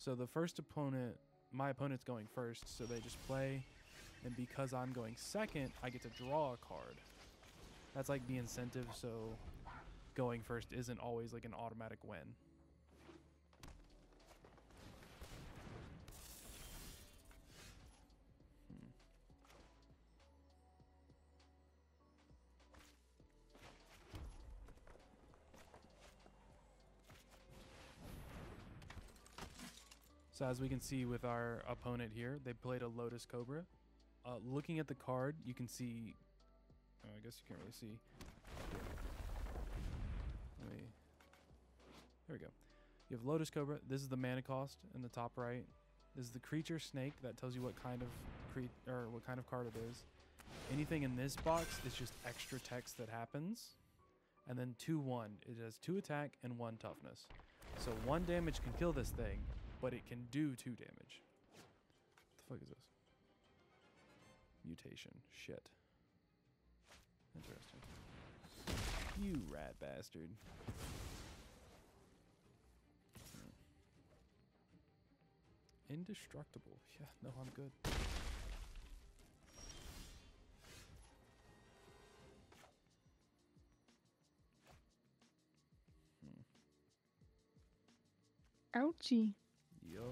So the first opponent, my opponent's going first, so they just play. And because I'm going second, I get to draw a card. That's like the incentive, so going first isn't always like an automatic win. So as we can see with our opponent here, they played a Lotus Cobra. Looking at the card, you can see... Oh, I guess you can't really see. There we go. You have Lotus Cobra. This is the mana cost in the top right. This is the creature snake. That tells you what kind of what kind of card it is. Anything in this box is just extra text that happens. And then 2/1. It has 2 attack and 1 toughness. So 1 damage can kill this thing, but it can do 2 damage. What the fuck is this? Mutation. Shit. Interesting. You rat bastard. Indestructible. Yeah, no, I'm good. Ouchie. Yup.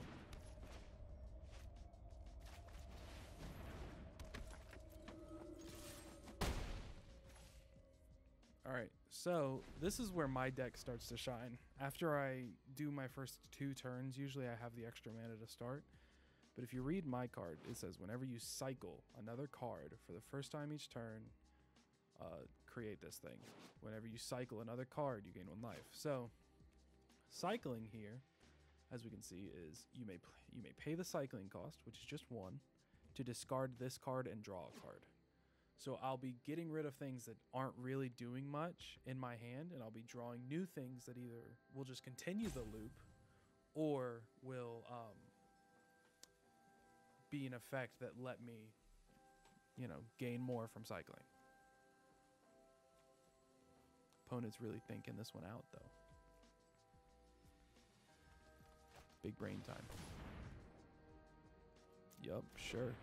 Alright, so this is where my deck starts to shine. After I do my first 2 turns, usually I have the extra mana to start. But if you read my card, it says whenever you cycle another card for the first time each turn, create this thing. Whenever you cycle another card, you gain 1 life. So, cycling here, as we can see, is you may pay the cycling cost, which is just 1, to discard this card and draw a card. So I'll be getting rid of things that aren't really doing much in my hand, and I'll be drawing new things that either will just continue the loop or will be an effect that let me, gain more from cycling. Opponent's really thinking this one out, though. Big brain time. Yup, sure.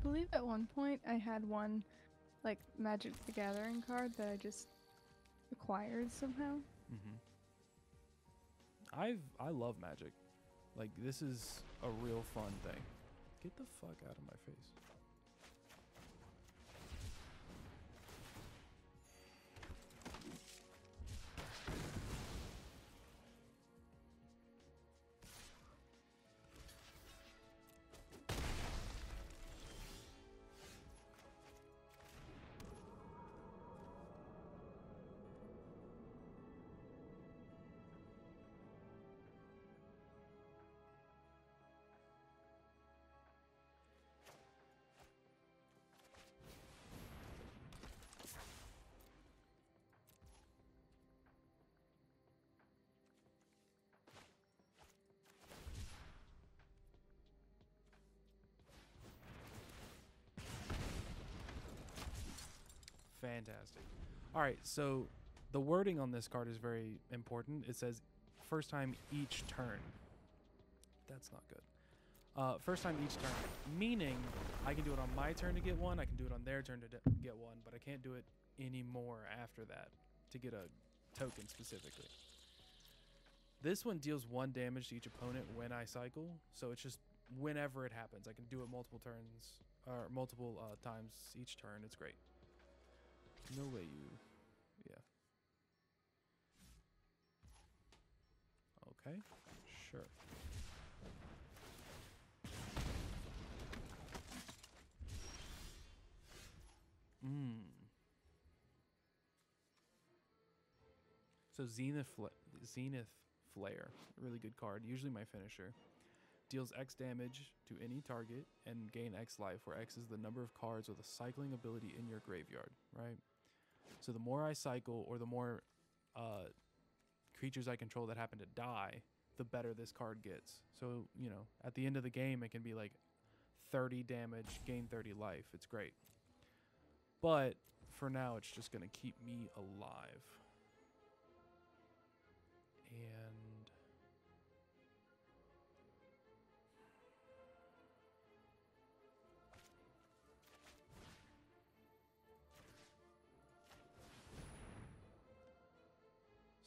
I believe at one point I had one, like, Magic the Gathering card that I just acquired somehow. Mm-hmm. I love Magic. Like, this is a real fun thing. Get the fuck out of my face. Fantastic. All right, so the wording on this card is very important. It says first time each turn. That's not good. First time each turn, meaning I can do it on my turn to get 1, I can do it on their turn to get 1, but I can't do it anymore after that to get a token specifically. This one deals 1 damage to each opponent when I cycle, so it's just whenever it happens. I can do it multiple turns, or multiple times each turn. It's great. No way you... Yeah. Okay. Sure. So Zenith Flare. Really good card. Usually my finisher. Deals X damage to any target and gain X life, where X is the number of cards with a cycling ability in your graveyard, right? So the more I cycle, or the more creatures I control that happen to die, the better this card gets. So, at the end of the game, it can be like 30 damage, gain 30 life. It's great. But for now, it's just going to keep me alive.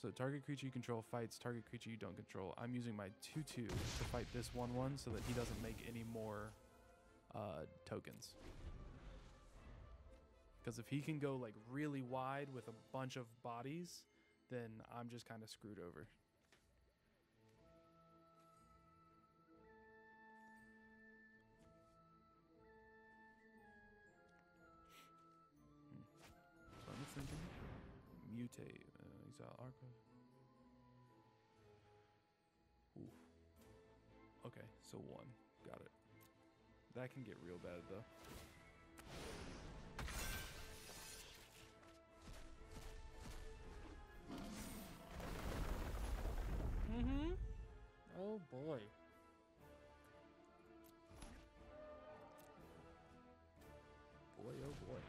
So target creature you control fights target creature you don't control. I'm using my 2/2 to fight this 1/1 so that he doesn't make any more tokens. Because if he can go like really wide with a bunch of bodies, then I'm just kind of screwed over. So I'm thinking mutate, exile Arca. Ooh. Okay, so 1. Got it. That can get real bad though. Oh boy. Boy, oh boy.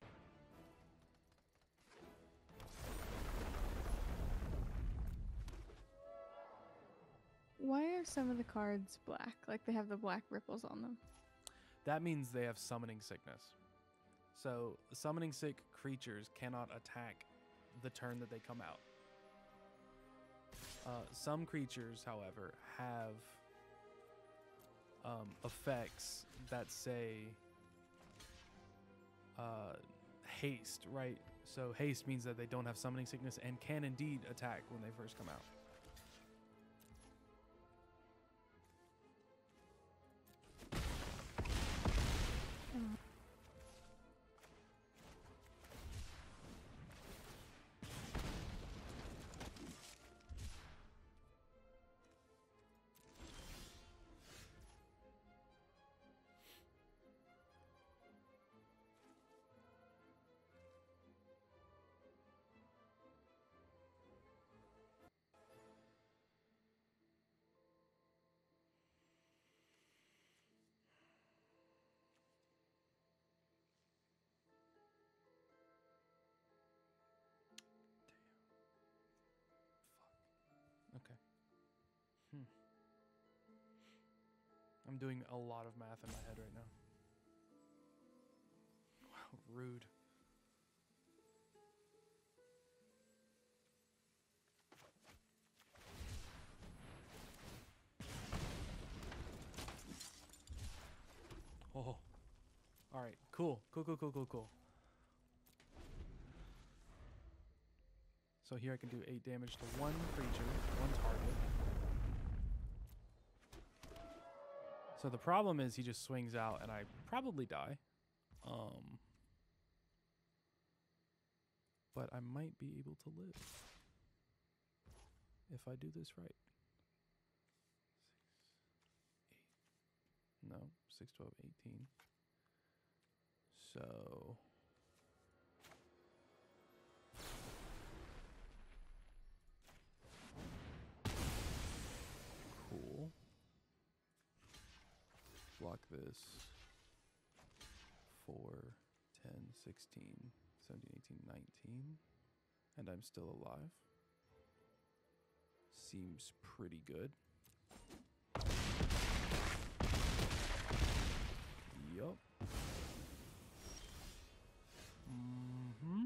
Why are some of the cards black? Like they have the black ripples on them. That means they have summoning sickness. So summoning sick creatures cannot attack the turn that they come out. Some creatures, however, have effects that say haste, right? So haste means that they don't have summoning sickness and can indeed attack when they first come out. Okay. I'm doing a lot of math in my head right now. Wow, rude. Oh. All right. Cool. Cool. So here I can do 8 damage to one creature, one target. So the problem is he just swings out and I probably die. But I might be able to live if I do this right. 6, 8. No, 6, 12, 18. So cool. Block this. 4, 10, 16, 17, 18, 19. And I'm still alive. Seems pretty good. Yup. Mm-hmm.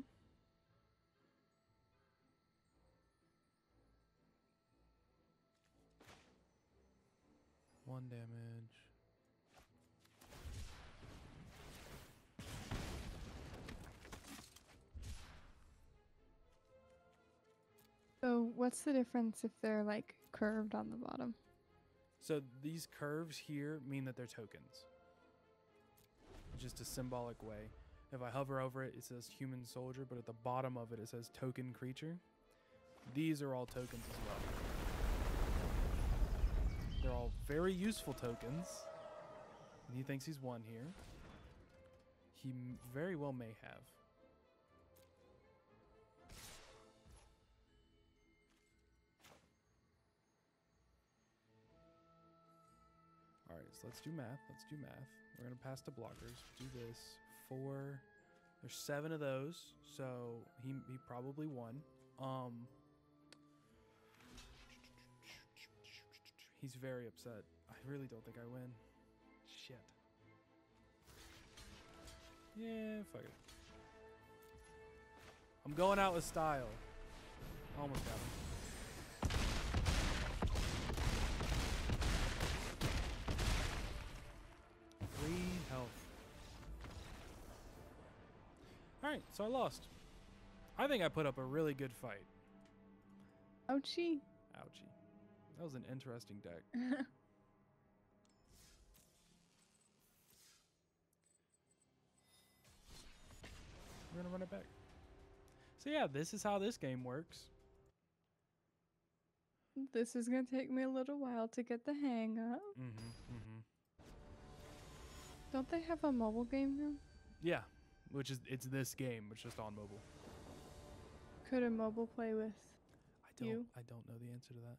One damage. So what's the difference if they're like curved on the bottom? So these curves here mean that they're tokens. Just a symbolic way. If I hover over it, it says human soldier, but at the bottom of it, it says token creature. These are all tokens as well. They're all very useful tokens. And he thinks he's won here. He very well may have. Alright, so let's do math. We're going to pass to blockers. Do this. 4. There's 7 of those, so he probably won. He's very upset. I really don't think I win. Shit. Yeah, fuck it. I'm going out with style. Almost got him. Alright, so I lost. I think I put up a really good fight. Ouchie. Ouchie. That was an interesting deck. We're gonna run it back. So yeah, this is how this game works. This is gonna take me a little while to get the hang of. Don't they have a mobile game now? Yeah, it's this game, it's just on mobile. Could a mobile play with you? I don't know the answer to that.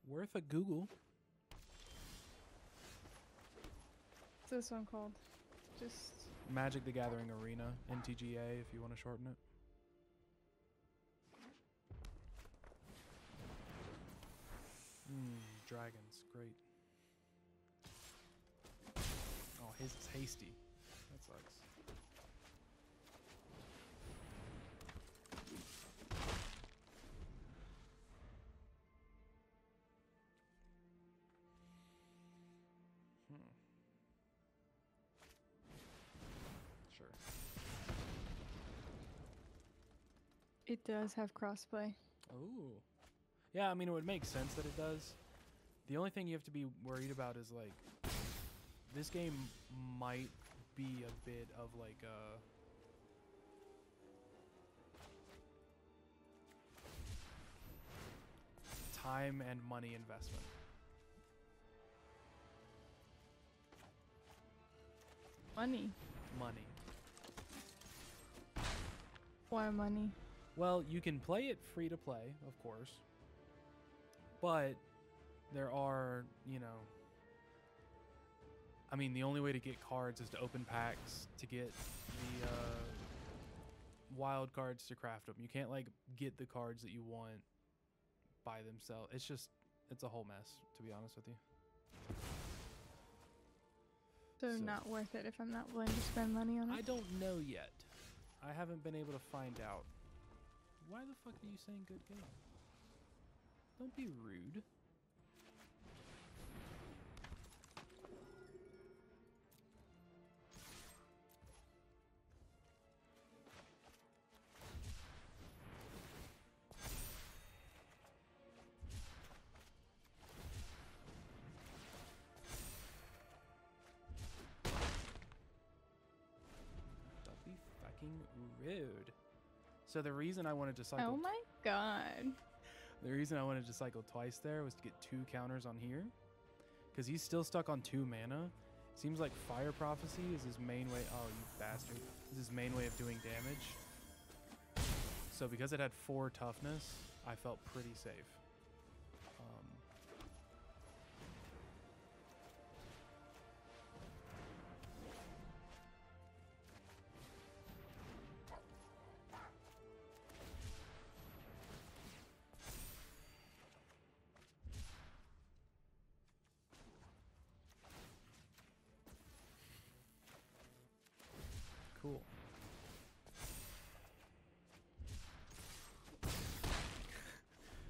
Worth a Google. What's this one called? Just Magic the Gathering Arena, MTGA, if you want to shorten it. Dragons, great. Oh, his is hasty. That sucks. Sure. it does have crossplay. Oh. Yeah, I mean, it would make sense that it does. The only thing you have to be worried about is, like, this game might be a bit of, like, a... time and money investment. Money. Money. Why money? Well, you can play it free to play, of course. But there are, you know... I mean, the only way to get cards is to open packs to get the wild cards to craft them. You can't, like, get the cards that you want by themselves. It's just, it's a whole mess, to be honest with you. So not worth it if I'm not willing to spend money on it? I don't know yet. I haven't been able to find out. Why the fuck are you saying good game? Don't be rude. Rude. So the reason I wanted to cycle... Oh my god. The reason I wanted to cycle twice there was to get 2 counters on here. Because he's still stuck on 2 mana. Seems like Fire Prophecy is his main way... Oh, you bastard. Is his main way of doing damage. So because it had 4 toughness, I felt pretty safe. Cool.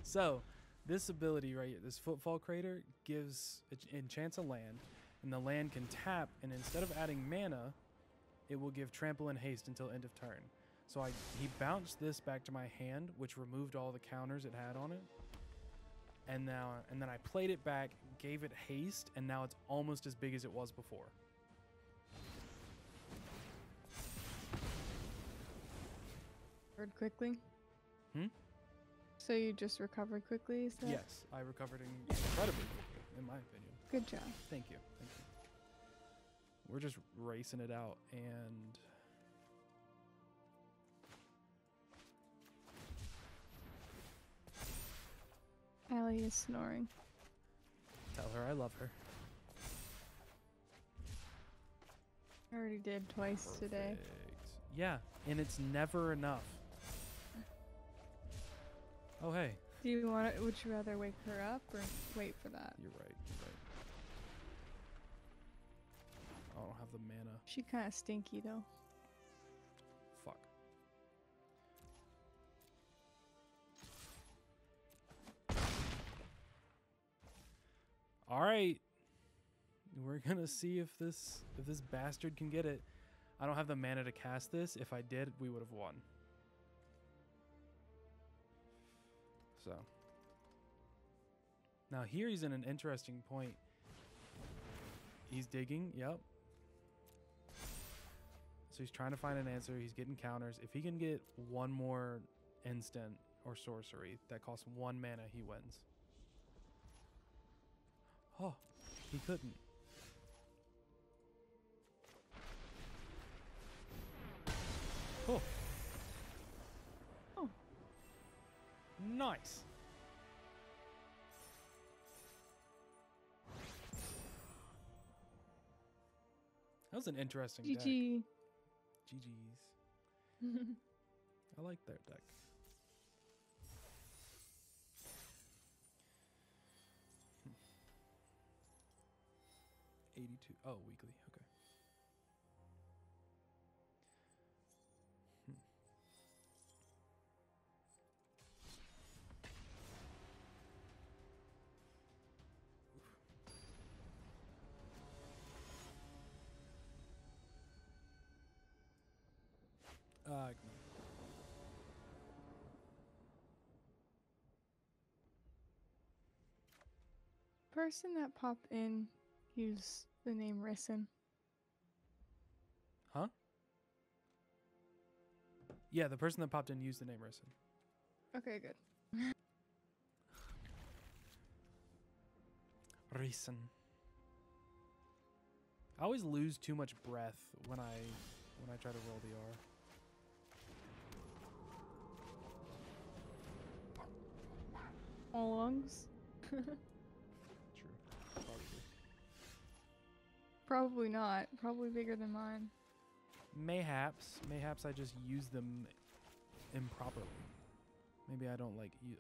So, this ability right here, this Footfall Crater, gives enchants a land, and the land can tap, and instead of adding mana, it will give Trample and Haste until end of turn. So he bounced this back to my hand, which removed all the counters it had on it. And then I played it back, gave it haste, and now it's almost as big as it was before. Quickly? So you just recovered quickly, is that? Yes, I recovered incredibly quickly, in my opinion. Good job. Thank you. Thank you. We're just racing it out, and... Allie is snoring. Tell her I love her. I already did twice today. Yeah, and it's never enough. Oh, hey. Do you want it? Would you rather wake her up or wait for that? You're right. You're right. I don't have the mana. She kind of stinky though. Fuck. All right. We're gonna see if this bastard can get it. I don't have the mana to cast this. If I did, we would have won. So now here he's in an interesting point. He's digging, yep. So he's trying to find an answer. He's getting counters. If he can get one more instant or sorcery that costs 1 mana, he wins. Oh, he couldn't. Oh. Oh. Nice. That was an interesting deck. GG. GG's. I like that deck. Hmm. 82. Oh, weekly. Okay. Ignore. Person that popped in used the name Risen. Huh? Yeah, the person that popped in used the name Risen. Okay, good. Risen. I always lose too much breath when I try to roll the R. All lungs? True. Probably. Probably not. Probably bigger than mine. Mayhaps I just use them improperly. Maybe I don't like you.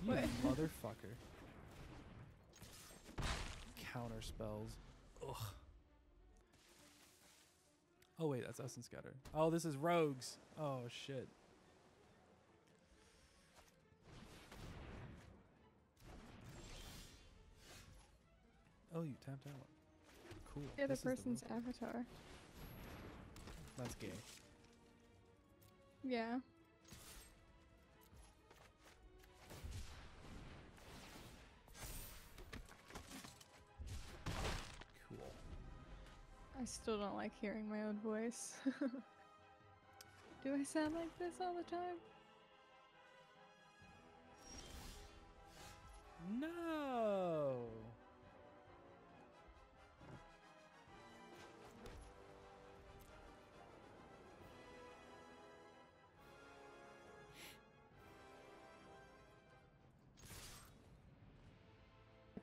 You What? motherfucker. Counter spells. Ugh. Oh wait, that's Essence Scatter. Oh, this is Rogues. Oh shit. Oh, you tapped out. Cool. The other This is the person's rogue. avatar. That's gay. Yeah. Cool. I still don't like hearing my own voice. Do I sound like this all the time? No.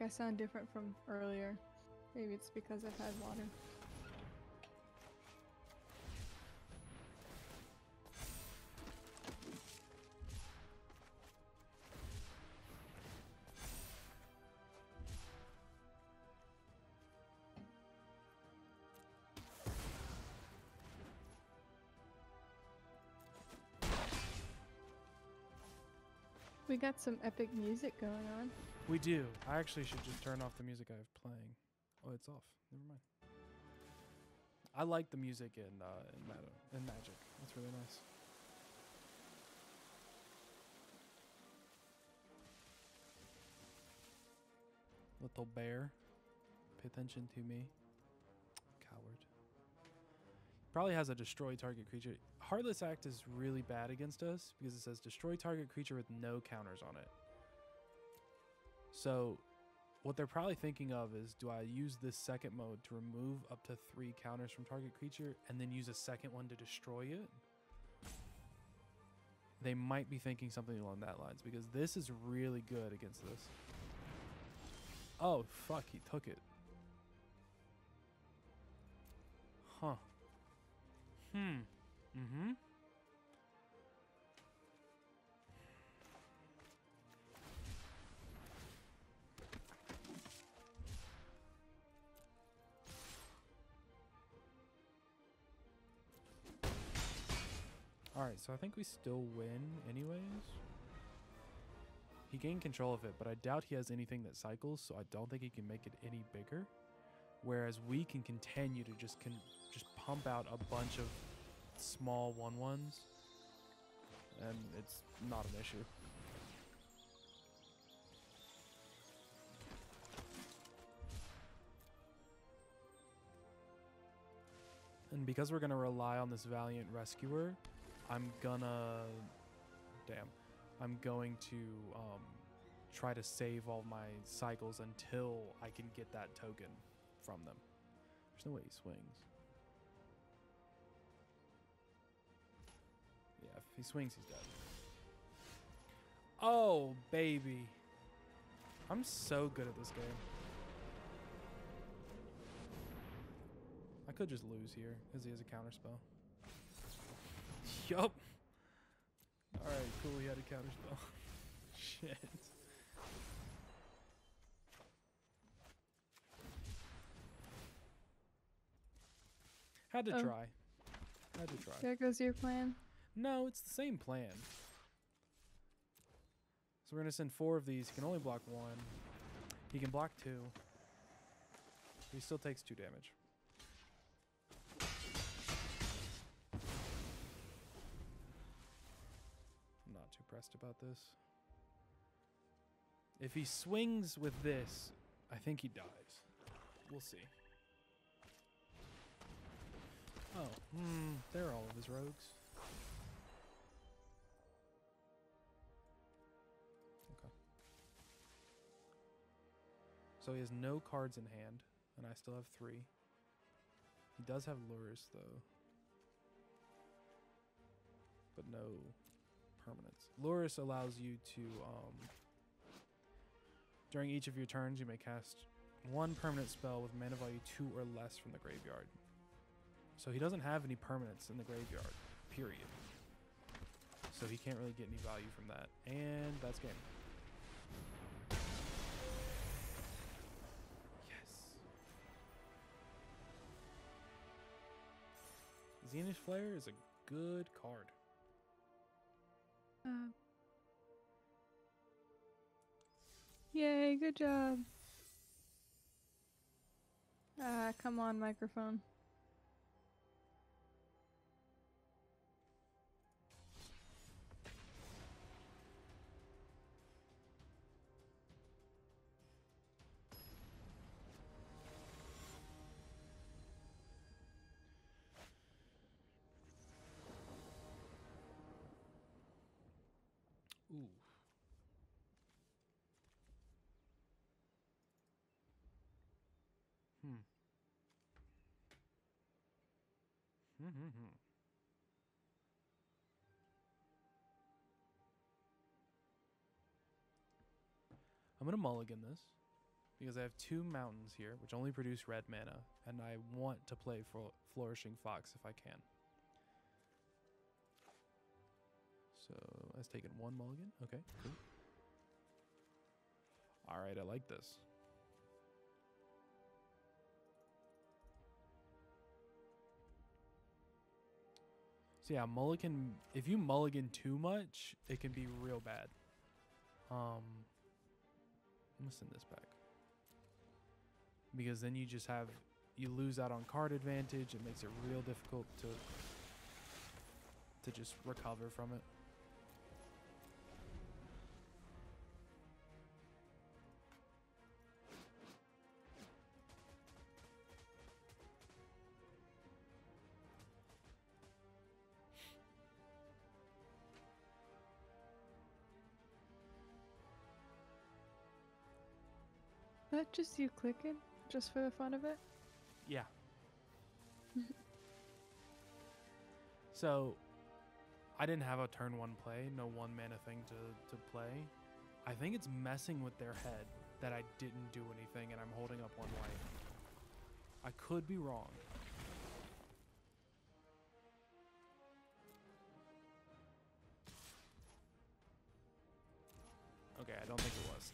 Like I sound different from earlier. Maybe it's because I've had water. We got some epic music going on. We do. I actually should just turn off the music I have playing. Oh, it's off. Never mind. I like the music in Magic. It's really nice. Little bear, pay attention to me. Coward. Probably has a destroy target creature. Heartless Act is really bad against us because it says destroy target creature with no counters on it. So what they're probably thinking of is, do I use this second mode to remove up to 3 counters from target creature and then use a second one to destroy it? They might be thinking something along that lines because this is really good against this. Oh, fuck, he took it. Huh. Mm-hmm. Alright, so I think we still win anyways. He gained control of it, but I doubt he has anything that cycles, so I don't think he can make it any bigger. Whereas we can continue to just pump out a bunch of small 1/1s, and it's not an issue. And because we're going to rely on this Valiant Rescuer, I'm going to try to save all my cycles until I can get that token from them. There's no way he swings. Yeah, if he swings, he's dead. Oh, baby. I'm so good at this game. I could just lose here because he has a counter spell. Yup. Alright, cool, he had a counter spell. Shit. Had to try. Had to try. There goes your plan. No, it's the same plan. So we're going to send 4 of these. He can only block 1. He can block 2. He still takes 2 damage. I'm not too pressed about this. If he swings with this, I think he dies. We'll see. Oh, they're all of his rogues. Okay. So he has no cards in hand, and I still have 3. He does have lures, though. But no permanents. Lurus allows you to, during each of your turns, you may cast 1 permanent spell with mana value 2 or less from the graveyard. So he doesn't have any permanents in the graveyard, period. So he can't really get any value from that. And that's game. Yes. Zenith Flare is a good card. Yay, good job. Come on, microphone. Ooh. I'm going to mulligan this because I have 2 mountains here, which only produce red mana, and I want to play for Flourishing Fox if I can. So I've taken 1 mulligan. Okay, cool. All right, I like this. So yeah, mulligan. If you mulligan too much, it can be real bad. I'm gonna send this back because then you lose out on card advantage. It makes it real difficult to just recover from it. That just you clicking? Just for the fun of it? Yeah. So, I didn't have a turn 1 play, no 1 mana thing to play. I think it's messing with their head that I didn't do anything and I'm holding up 1 life. I could be wrong. Okay, I don't think it was.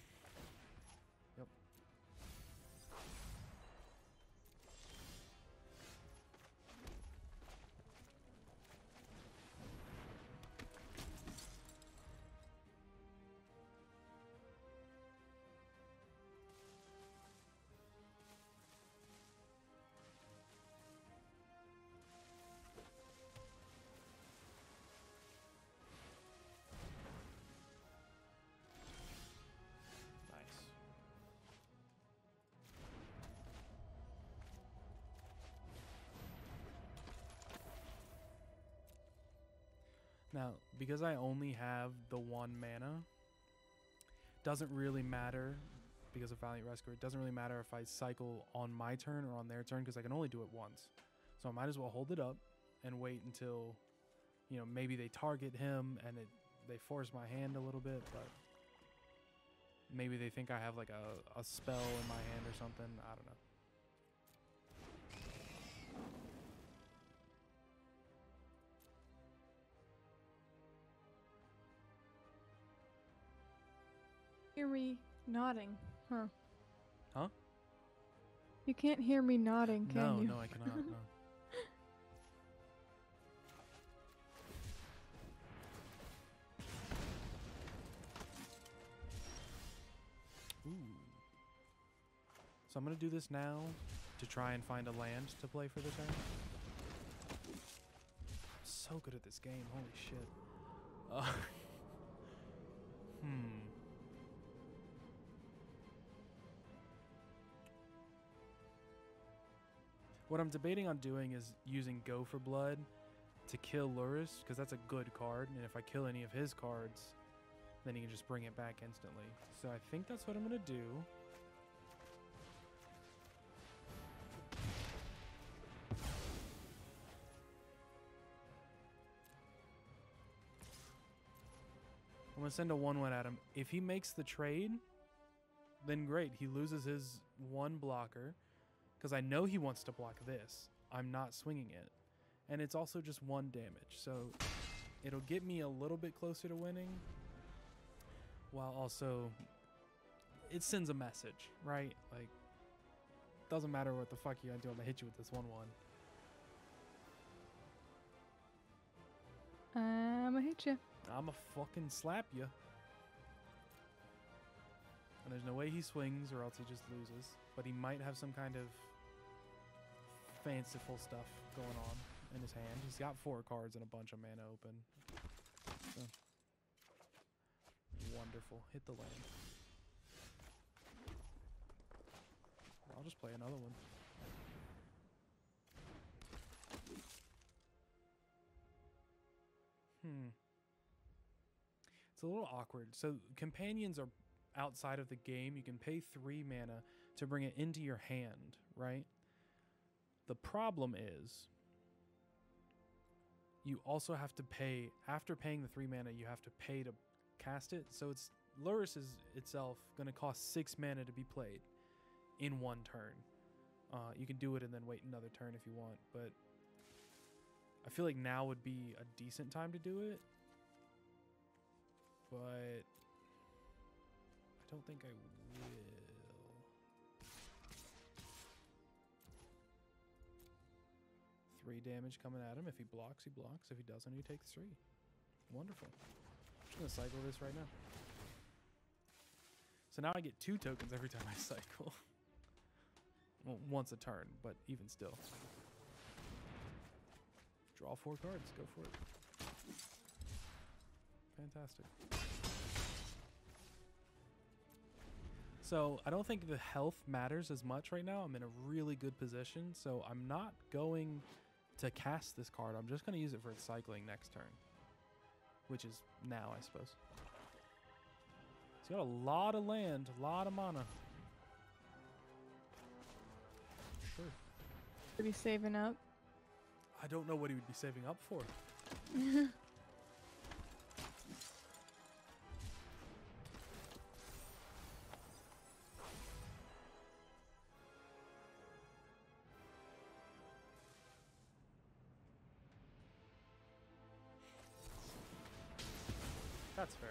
Yep. Now, because I only have the 1 mana, doesn't really matter because of Valiant Rescuer. It doesn't really matter if I cycle on my turn or on their turn because I can only do it once. So I might as well hold it up and wait until, you know, maybe they target him and they force my hand a little bit, but maybe they think I have like a spell in my hand or something. I don't know. Hear me nodding, huh? Huh? You can't hear me nodding, can you? No, I cannot. No. Ooh. So I'm gonna do this now to try and find a land to play for the turn. I'm so good at this game. Holy shit. What I'm debating on doing is using Go for Blood to kill Lurrus, because that's a good card, and if I kill any of his cards, then he can just bring it back instantly. So I think that's what I'm going to do. I'm going to send a 1/1 at him. If he makes the trade, then great. He loses his 1 blocker, because I know he wants to block this. I'm not swinging it. And it's also just 1 damage. So it'll get me a little bit closer to winning, while also it sends a message, right? Like, doesn't matter what the fuck you gotta do, I'm gonna hit you with this 1/1. I'ma hit you. I'ma fucking slap you. And there's no way he swings or else he just loses. But he might have some kind of fanciful stuff going on in his hand. He's got 4 cards and a bunch of mana open. So. Wonderful. Hit the land. I'll just play another one. It's a little awkward. So companions are outside of the game. You can pay 3 mana to bring it into your hand, right? The problem is you also have to pay, after paying the 3 mana, you have to pay to cast it. So it's Lurrus is itself going to cost 6 mana to be played in 1 turn. You can do it and then wait another turn if you want, but I feel like now would be a decent time to do it. But I don't think I will. Three damage coming at him. If he blocks, he blocks. If he doesn't, he takes 3. Wonderful. I'm just going to cycle this right now. So now I get 2 tokens every time I cycle. Well, once a turn, but even still. Draw 4 cards. Go for it. Fantastic. So I don't think the health matters as much right now. I'm in a really good position, so I'm not going to cast this card. I'm just going to use it for its cycling next turn, which is now, I suppose. He's got a lot of land, a lot of mana. Sure. Should be saving up. I don't know what he would be saving up for. That's fair.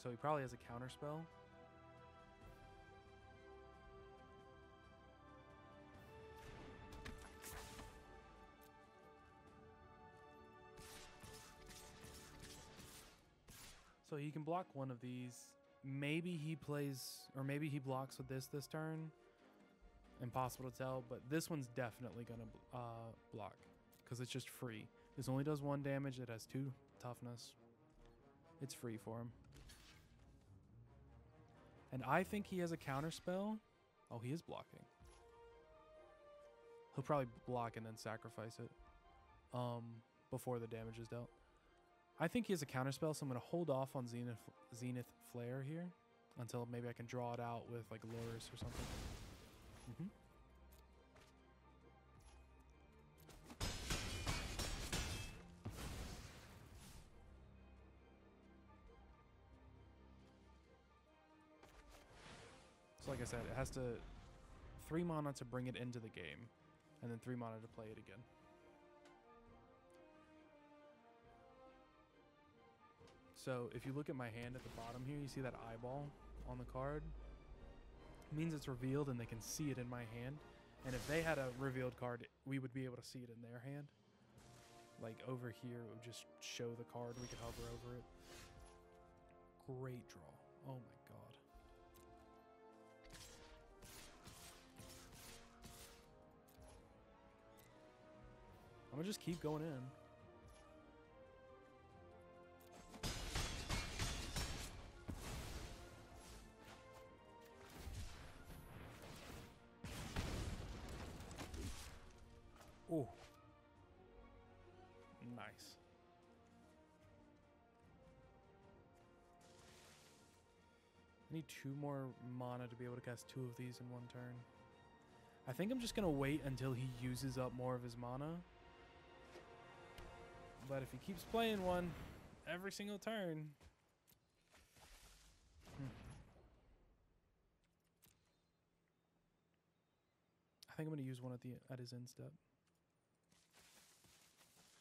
So he probably has a counter spell. So he can block one of these. Maybe he plays, or maybe he blocks with this turn. Impossible to tell, but this one's definitely going to block. because it's just free. This only does 1 damage. It has 2 toughness. It's free for him. And I think he has a counter spell. Oh, he is blocking. He'll probably block and then sacrifice it before the damage is dealt. I think he has a counter spell, so I'm going to hold off on Zenith Flare here until maybe I can draw it out with like Lurrus or something. So like I said, it has to 3 mana to bring it into the game, and then 3 mana to play it again. So if you look at my hand at the bottom here, you see that eyeball on the card? It means it's revealed and they can see it in my hand. And if they had a revealed card, we would be able to see it in their hand. Like over here, it would just show the card. We could hover over it. Great draw. Oh my god. I'm gonna just keep going in. Oh. Nice. I need 2 more mana to be able to cast 2 of these in 1 turn. I think I'm just gonna wait until he uses up more of his mana. But if he keeps playing one every single turn... I think I'm going to use one at his end step.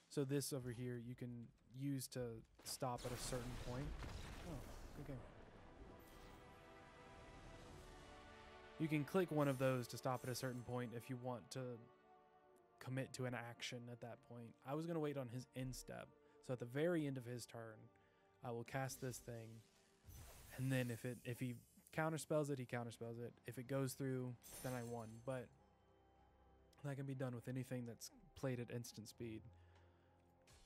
So this over here you can use to stop at a certain point. Oh, good game. You can click one of those to stop at a certain point if you want to commit to an action at that point. I was going to wait on his end step. So at the very end of his turn, I will cast this thing. And then if he counterspells it, he counterspells it. If it goes through, then I won. But that can be done with anything that's played at instant speed.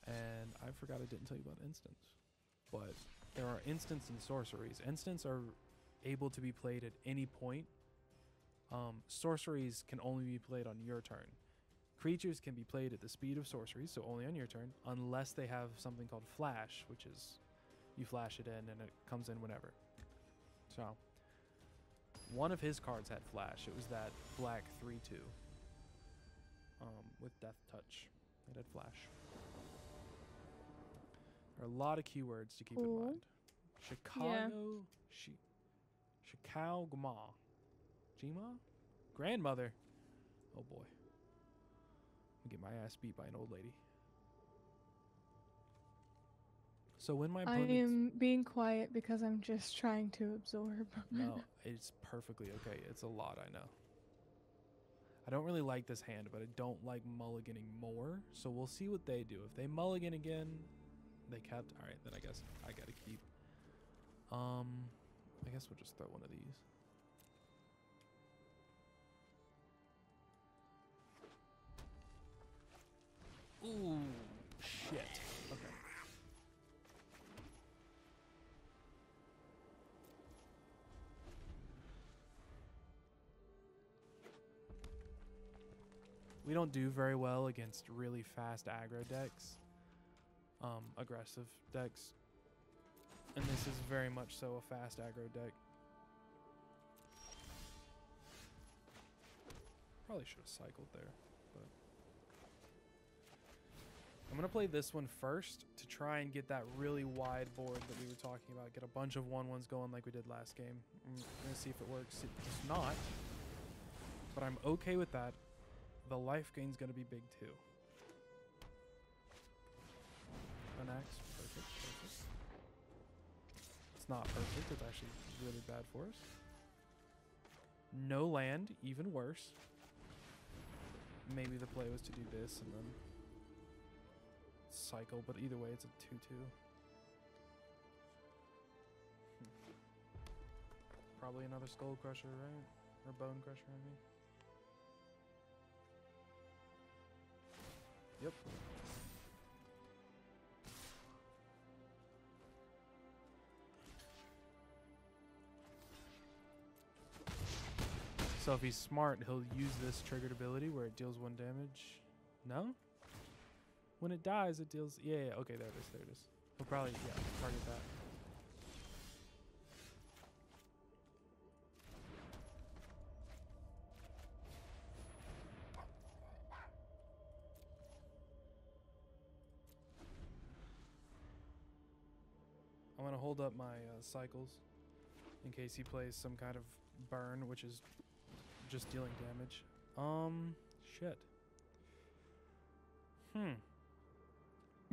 And I forgot I didn't tell you about instants. But there are instants and sorceries. Instants are able to be played at any point. Sorceries can only be played on your turn. Creatures can be played at the speed of sorceries, so only on your turn, unless they have something called flash, which is you flash it in and it comes in whenever. So one of his cards had flash. It was that black 3/2 with Death Touch. It had flash. There are a lot of keywords to keep in mind. Chicago, Chicago Gma? Grandmother. Oh boy. I'm gonna get my ass beat by an old lady. So when my opponent... I am being quiet because I'm just trying to absorb. No, it's perfectly okay. It's a lot, I know. I don't really like this hand, but I don't like mulliganing more. So we'll see what they do. If they mulligan again, they kept. All right, then I guess I gotta keep. I guess we'll just throw one of these. Ooh, shit. Okay. We don't do very well against really fast aggro decks, aggressive decks, and this is very much so a fast aggro deck. Probably should have cycled there, but I'm gonna play this one first to try and get that really wide board that we were talking about. Get a bunch of 1/1s going like we did last game. I'm gonna see if it works. It's not, but I'm okay with that. The life gain's gonna be big too. An axe, perfect, perfect. It's not perfect, it's actually really bad for us. No land, even worse. Maybe the play was to do this and then cycle, but either way it's a 2/2. Probably another Skull Crusher, right? Or Bone Crusher, I mean. Yep. So if he's smart, he'll use this triggered ability where it deals 1 damage. No? When it dies, it deals... Yeah, yeah, okay, there it is, there it is. He'll probably, yeah, target that. I'm going to hold up my cycles in case he plays some kind of burn, which is just dealing damage. Shit.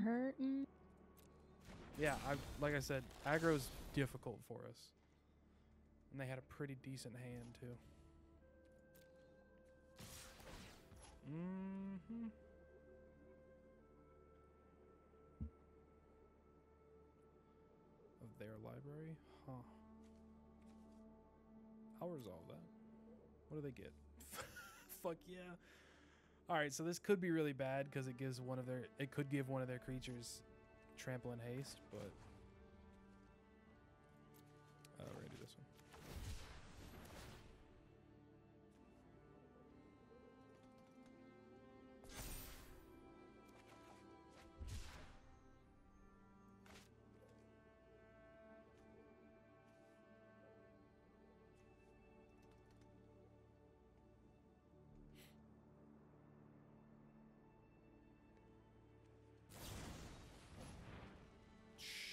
Hurting. Yeah, like I said, aggro's difficult for us. And they had a pretty decent hand, too. Of their library? Huh. I'll resolve that. What do they get? Fuck yeah. Alright, so this could be really bad because it gives one of their... It could give one of their creatures trample and haste, but... we're gonna do this one.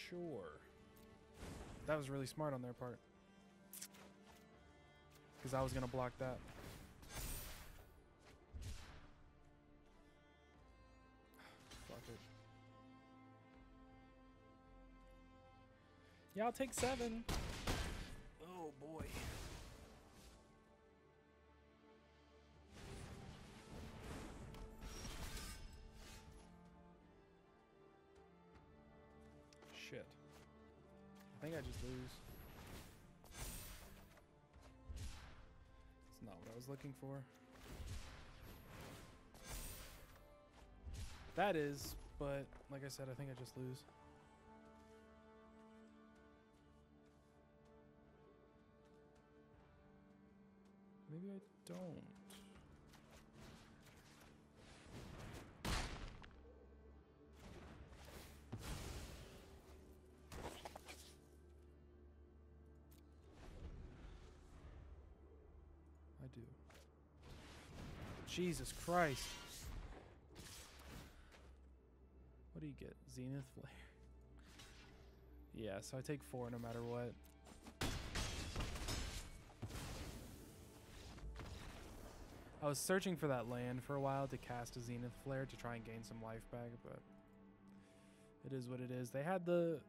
Sure. That was really smart on their part. Because I was going to block that. Fuck it. Yeah, I'll take 7. Oh boy. Shit. I think I just lose. It's not what I was looking for. That is, but like I said, I think I just lose. Maybe I don't. I do. Jesus Christ. What do you get? Zenith Flare. Yeah, so I take 4 no matter what. I was searching for that land for a while to cast a Zenith Flare to try and gain some life back, but it is what it is. They had the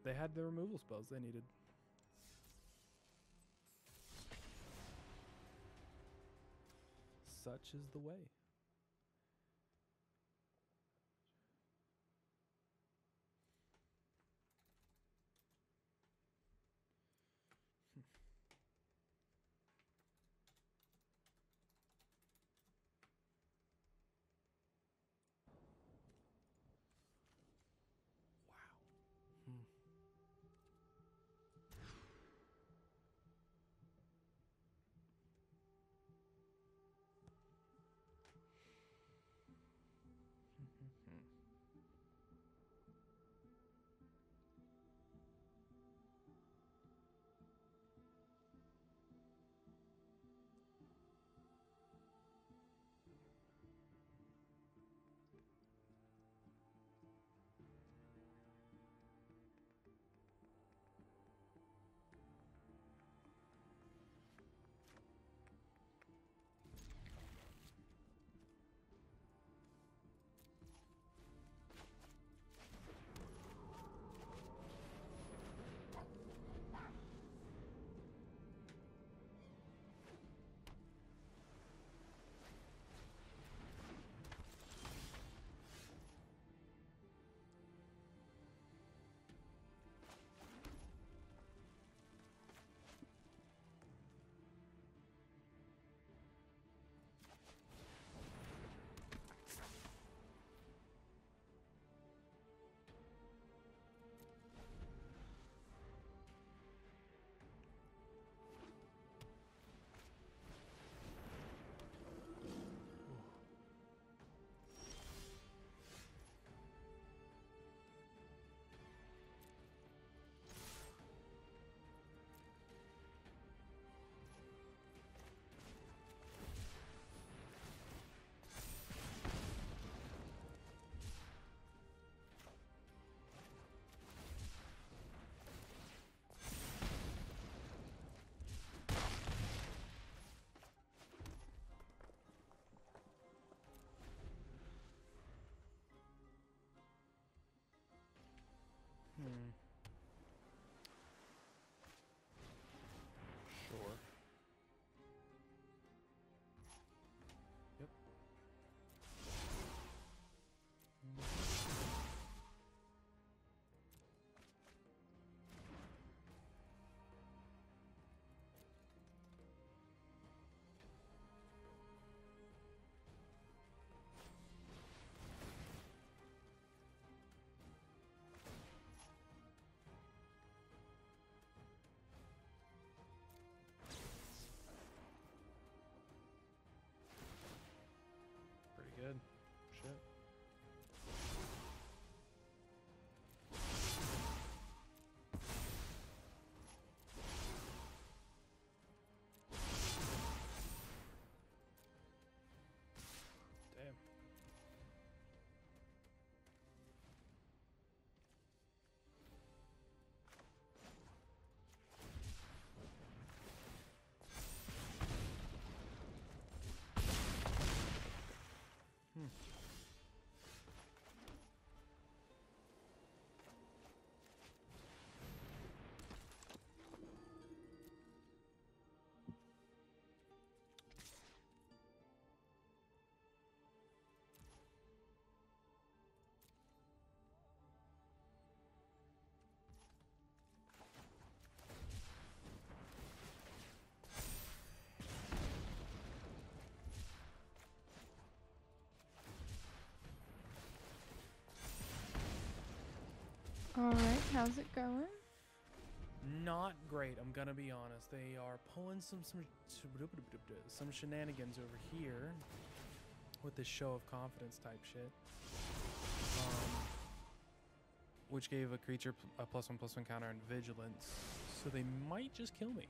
removal spells they needed. Such is the way. All right, how's it going? Not great, I'm gonna be honest. They are pulling some shenanigans over here with this show of confidence type shit, which gave a creature a +1/+1 counter and vigilance, so they might just kill me.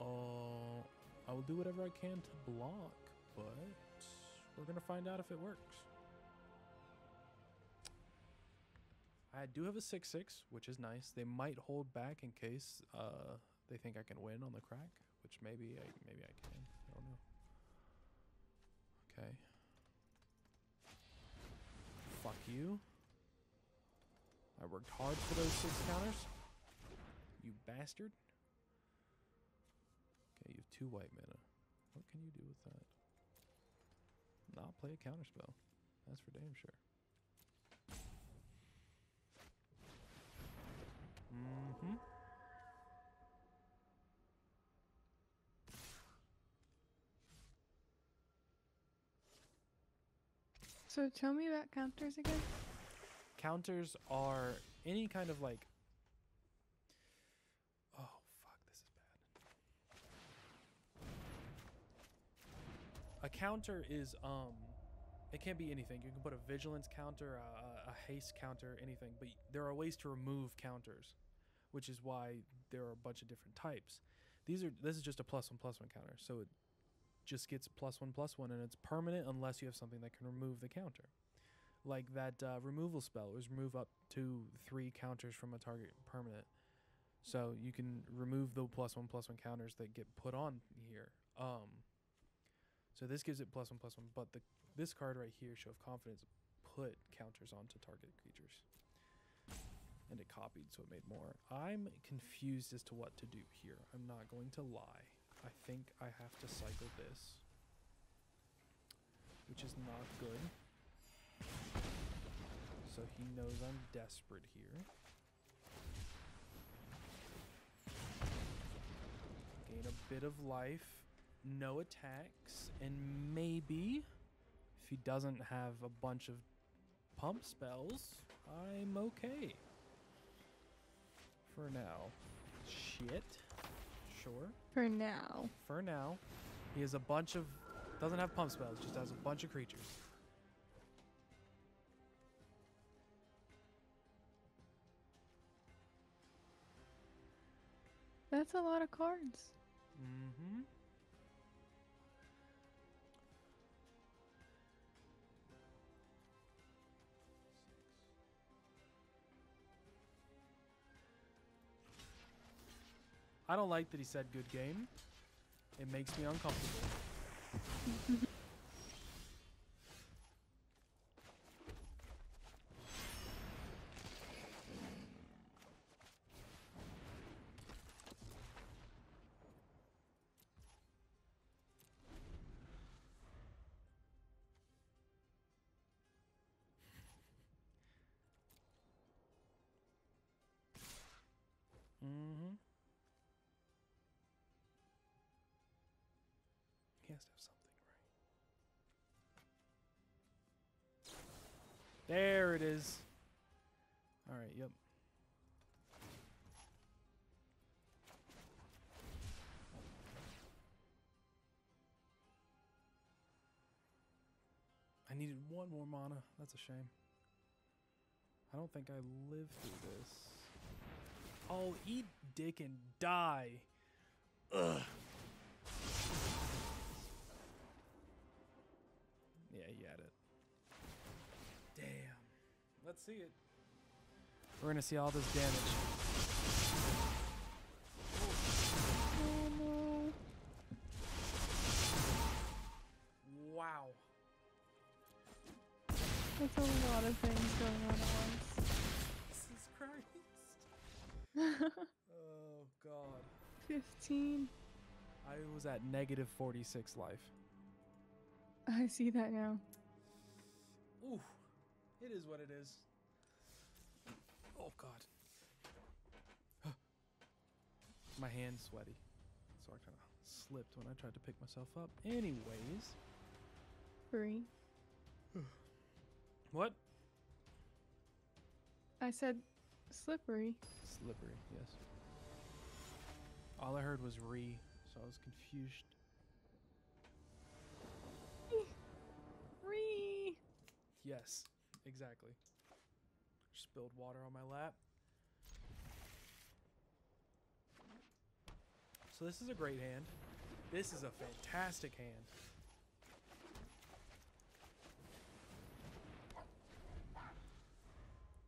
I will do whatever I can to block, but we're gonna find out if it works. I do have a 6/6, which is nice. They might hold back in case they think I can win on the crack, which maybe I can. I don't know. Okay. Fuck you. I worked hard for those 6 counters. You bastard. Okay, you have 2 white mana. What can you do with that? Not play a counterspell. That's for damn sure. Mm-hmm. So tell me about counters again. Counters are any kind of like... Oh, fuck, this is bad. A counter is, it can't be anything. You can put a vigilance counter, a haste counter, anything. But there are ways to remove counters, which is why there are a bunch of different types. This is just a +1/+1 counter, so it just gets +1/+1, and it's permanent unless you have something that can remove the counter. Like that removal spell was remove up to 3 counters from a target permanent. So you can remove the +1/+1 counters that get put on here. So this gives it +1/+1, but this card right here, Show of Confidence, put counters onto target creatures. And it copied, so it made more. I'm confused as to what to do here. I'm not going to lie. I think I have to cycle this, which is not good. So he knows I'm desperate here. Gain a bit of life, no attacks, and maybe if he doesn't have a bunch of pump spells, I'm okay. For now. Shit. Sure. For now. For now. He has a bunch of... Doesn't have pump spells, just has a bunch of creatures. That's a lot of cards. Mm-hmm. I don't like that he said good game. It makes me uncomfortable. Mm-hmm. He has to have something, right? There it is. All right, yep. I needed 1 more mana. That's a shame. I don't think I live through this. Oh, eat dick and die. Ugh. Yeah, he had it. Damn. Let's see it. We're gonna see all this damage. Oh no. Wow. That's a lot of things going on at once. Jesus Christ. Oh, God. 15. I was at negative 46 life. I see that now. Ooh. It is what it is. Oh, God. My hand's sweaty. So I kind of slipped when I tried to pick myself up. Anyways. 3. What? I said Slippery. Slippery, yes. All I heard was re, so I was confused. Ree. Yes, exactly. Spilled water on my lap. So this is a great hand. This is a fantastic hand.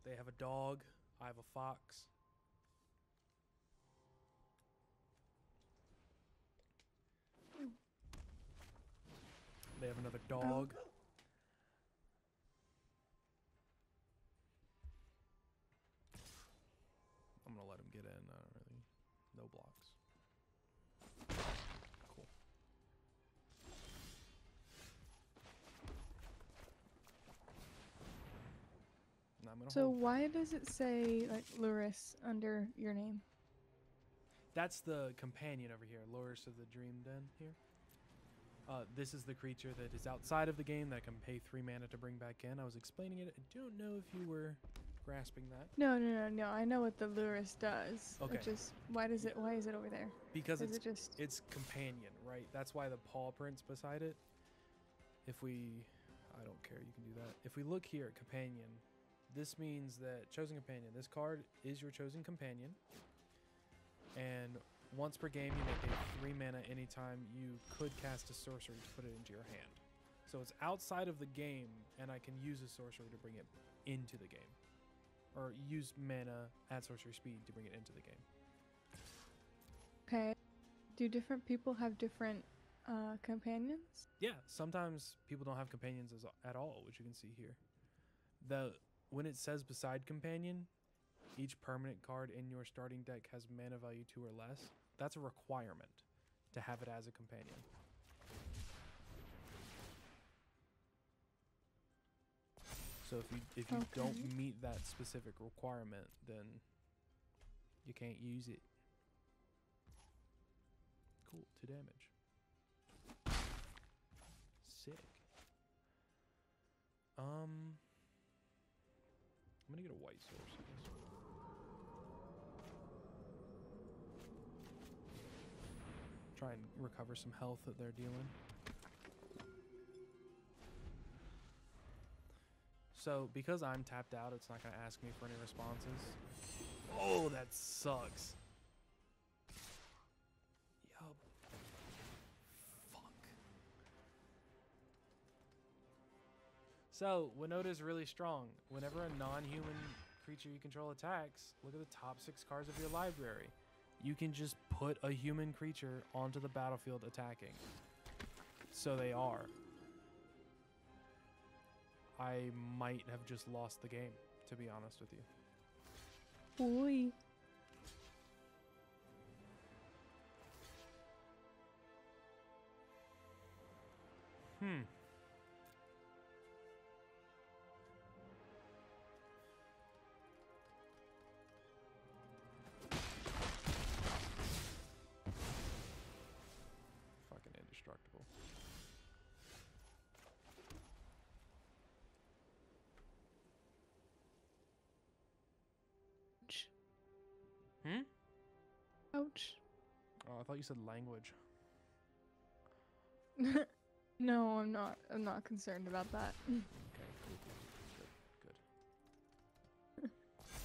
They have a dog. I have a fox. They have another dog. I'm gonna let him get in. I don't really. No blocks. Cool. Now I'm gonna So hold. why does it say like Luris under your name? That's the companion over here, Loris of the Dream Den here. This is the creature that is outside of the game that can pay 3 mana to bring back in. I was explaining it. I don't know if you were grasping that. No. I know what the Luris does. Okay. It just why is it over there? Because Is it just it's companion, right? That's why the paw print's beside it. If we, I don't care, you can do that. If we look here at companion, this means that chosen companion, this card is your chosen companion. And once per game, you may pay 3 mana anytime you could cast a sorcery to put it into your hand. So it's outside of the game, and I can use a sorcery to bring it into the game. Or use mana at sorcery speed to bring it into the game. okay? Do different people have different companions? Yeah, sometimes people don't have companions at all, which you can see here. When it says beside companion, each permanent card in your starting deck has mana value 2 or less. That's a requirement to have it as a companion. So if you don't meet that specific requirement, then you can't use it. Cool, 2 damage. Sick. I'm gonna get a white source, I guess. Try and recover some health that they're dealing. So, because I'm tapped out, it's not going to ask me for any responses. Oh, that sucks. Yup. Fuck. So, Winota's really strong. Whenever a non-human creature you control attacks, look at the top 6 cards of your library. You can just put a human creature onto the battlefield attacking. So they are. I might have just lost the game, to be honest with you. Oi. Fucking indestructible. Hmm? Ouch. Oh, I thought you said language. No, I'm not. I'm not concerned about that. Okay, cool. Good.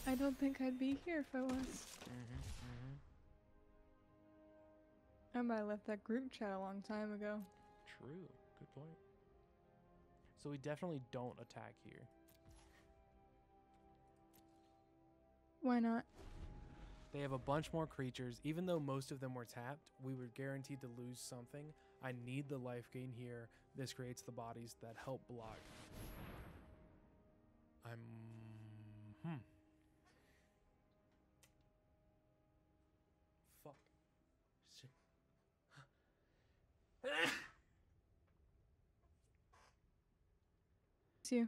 I don't think I'd be here if I was. I might have left that group chat a long time ago. True. Good point. So we definitely don't attack here. Why not? They have a bunch more creatures. Even though most of them were tapped, we were guaranteed to lose something. I need the life gain here. This creates the bodies that help block. Fuck. Shit. See you.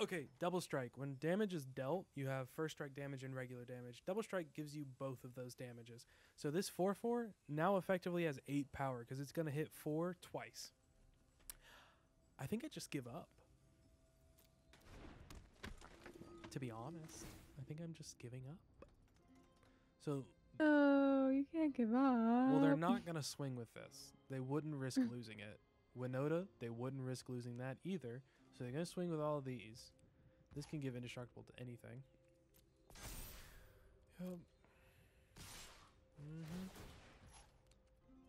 Okay, double strike. When damage is dealt, you have first strike damage and regular damage. Double strike gives you both of those damages. So this 4/4 now effectively has 8 power because it's going to hit 4 twice. I think I just give up. To be honest, I think I'm just giving up. So, Oh, you can't give up. well, they're not going to swing with this. They wouldn't risk losing it. Winota, they wouldn't risk losing that either. So they're going to swing with all of these. This can give indestructible to anything. Yep.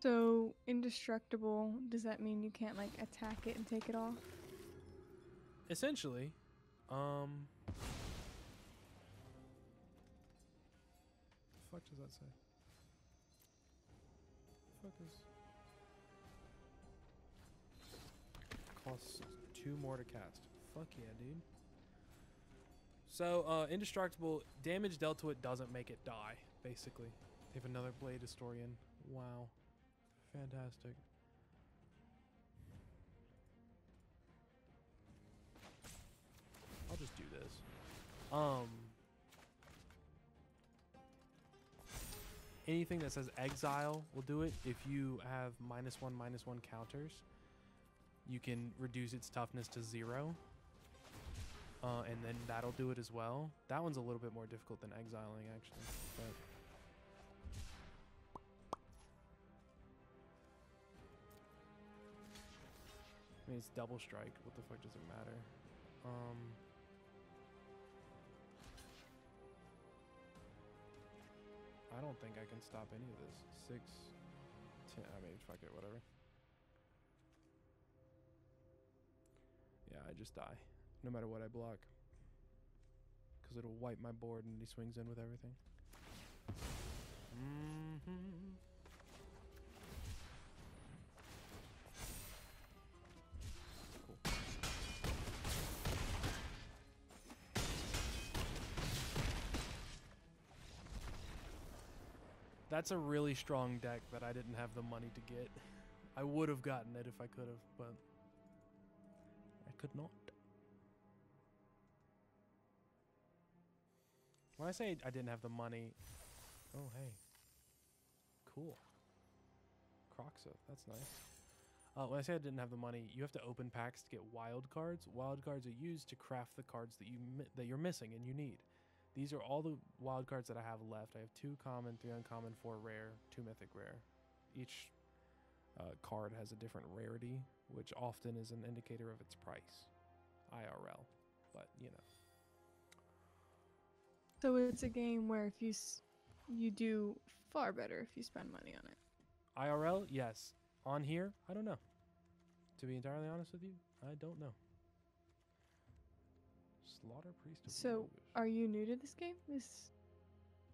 So indestructible, does that mean you can't like attack it and take it off? Essentially, the fuck does that say? The fuck is costs 2 more to cast. Fuck yeah, dude. So, indestructible damage dealt to it doesn't make it die, basically. They have another Blade Historian. Wow. Fantastic. I'll just do this. Anything that says exile will do it. If you have -1/-1 counters, you can reduce its toughness to 0. And then that'll do it as well. That one's a little bit more difficult than exiling, actually. But I mean, it's double strike. What the fuck does it matter? I don't think I can stop any of this. 6, 10. I mean, fuck it, whatever. Yeah, I just die. No matter what I block. Because it'll wipe my board and he swings in with everything. Cool. That's a really strong deck that I didn't have the money to get. I would have gotten it if I could have, but I could not. When I say I didn't have the money, oh hey, cool. Croxa, that's nice. When I say I didn't have the money, you have to open packs to get wild cards. Wild cards are used to craft the cards that you're missing and you need. These are all the wild cards that I have left. I have 2 common, 3 uncommon, 4 rare, 2 mythic rare. Each card has a different rarity, which often is an indicator of its price, IRL. But you know. So it's a game where if you do far better if you spend money on it. IRL, yes. On here, I don't know. To be entirely honest with you, I don't know. Slaughter Priest of So Roguish. are you new to this game? This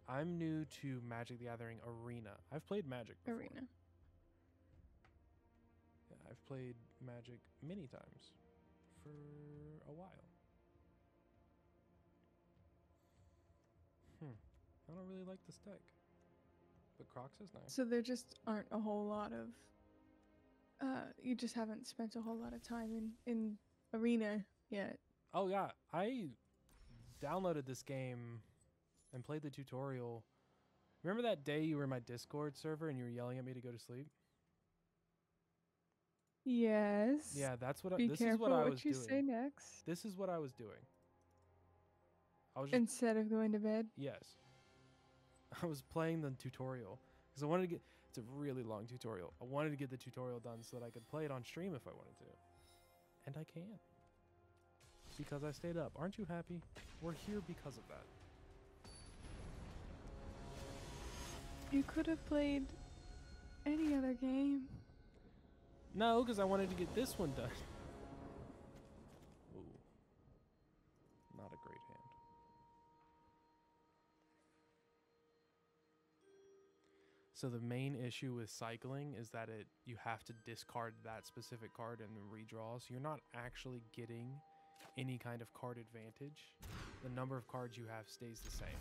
I'm new to Magic the Gathering Arena. I've played Magic before. arena. Yeah, I've played Magic many times for a while. I don't really like this deck. But Crocs is nice. So there just aren't a whole lot of you just haven't spent a whole lot of time in arena yet. Oh yeah, I downloaded this game and played the tutorial. Remember that day you were in my Discord server and you were yelling at me to go to sleep? Yes. Yeah, that's what Be this careful is what I what was you doing. say next. This is what I was doing. I was just, Instead of going to bed. yes. I was playing the tutorial because I wanted to get, it's a really long tutorial. I wanted to get the tutorial done so that I could play it on stream if I wanted to. And I can. Because I stayed up. Aren't you happy? We're here because of that. You could have played any other game. No, because I wanted to get this one done. Ooh. Not a great hand. So the main issue with cycling is that you have to discard that specific card and redraw. So you're not actually getting any kind of card advantage. The number of cards you have stays the same.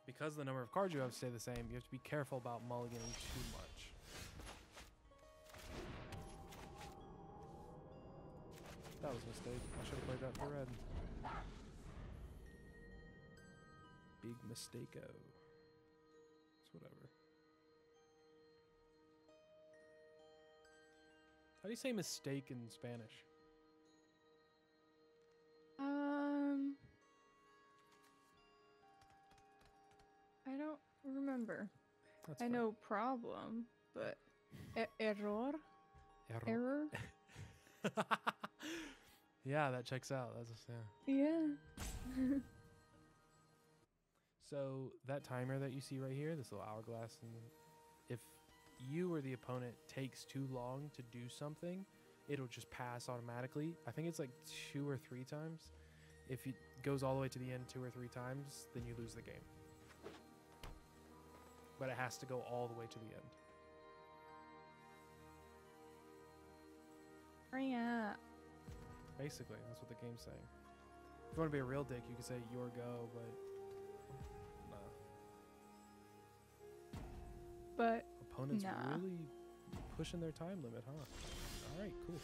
Because the number of cards you have stay the same, you have to be careful about mulliganing too much. That was a mistake. I should have played that for red. Big mistake-o. It's whatever. do you say mistake in Spanish? I don't remember. That's I fine. know problem, but error? Error. Error? Yeah, that checks out. That's yeah. Yeah. So that timer that you see right here, this little hourglass, and if you or the opponent takes too long to do something, it'll just pass automatically. I think it's like 2 or 3 times. If it goes all the way to the end 2 or 3 times, then you lose the game. But it has to go all the way to the end. Hurry up. Basically, that's what the game's saying. If you want to be a real dick, you could say your go, but nah. But Opponents nah. really pushing their time limit, huh? All right, cool.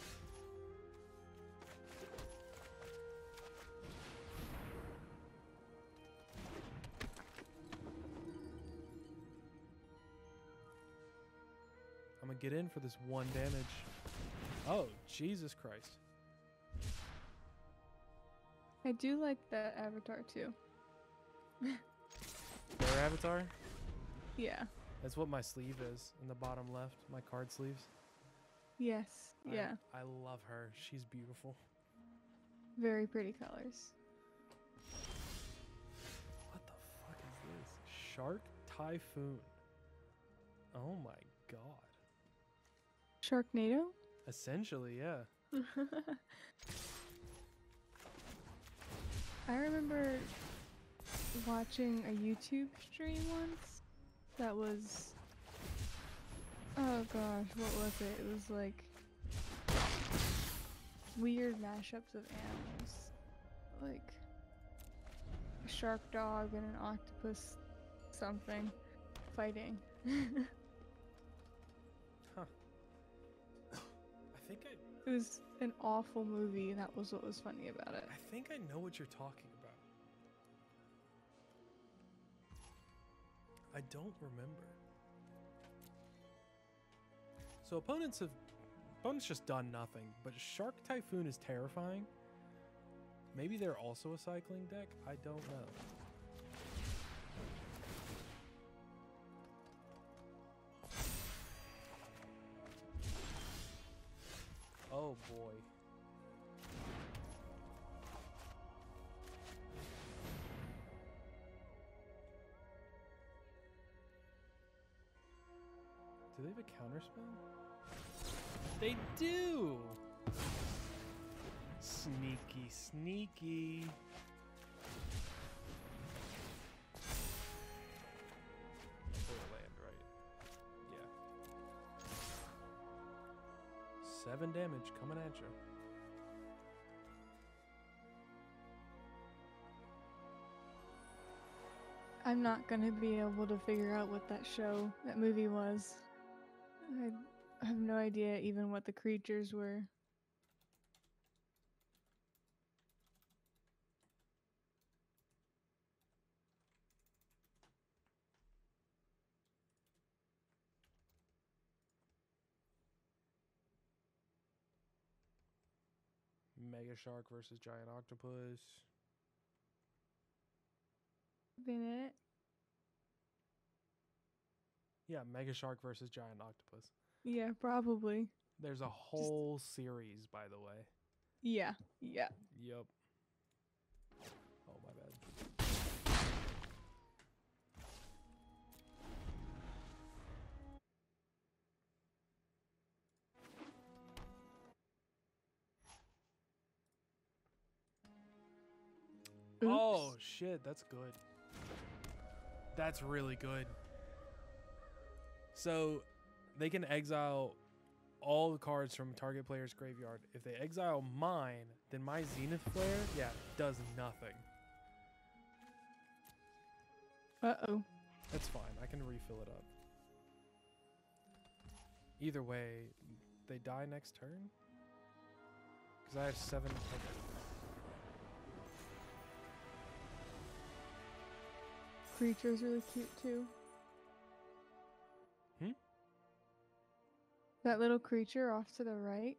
I'm gonna get in for this 1 damage. Oh, Jesus Christ. I do like that avatar too. Their avatar? Yeah. That's what my sleeve is in the bottom left, my card sleeves. Yes. Yeah. I love her. She's beautiful. Very pretty colors. What the fuck is this? Shark Typhoon. Oh my god. Sharknado? Essentially, yeah. I remember watching a YouTube stream once that was, oh gosh, what was it? It was like weird mashups of animals, like a shark dog and an octopus something fighting. Huh. I think It was an awful movie, and that was what was funny about it. I think I know what you're talking about. I don't remember. So opponents just done nothing, but Shark Typhoon is terrifying. Maybe they're also a cycling deck? I don't know. Oh boy. Do they have a counterspell? They do! Sneaky, sneaky. Full land, right? Yeah. 7 damage coming at you. I'm not gonna be able to figure out what that movie was. I have no idea even what the creatures were. Mega Shark versus Giant Octopus. Been it? Yeah, Mega Shark versus Giant Octopus. Yeah, probably. There's a whole series, by the way. Yeah, yeah. Yup. Oh, my bad. Oops. Oh, shit. That's good. That's really good. So, they can exile all the cards from target player's graveyard. If they exile mine, then my Zenith Flare, yeah, does nothing. Uh-oh. That's fine. I can refill it up. Either way, they die next turn? Because I have 7. Okay. Creature's really cute too. Hmm? That little creature off to the right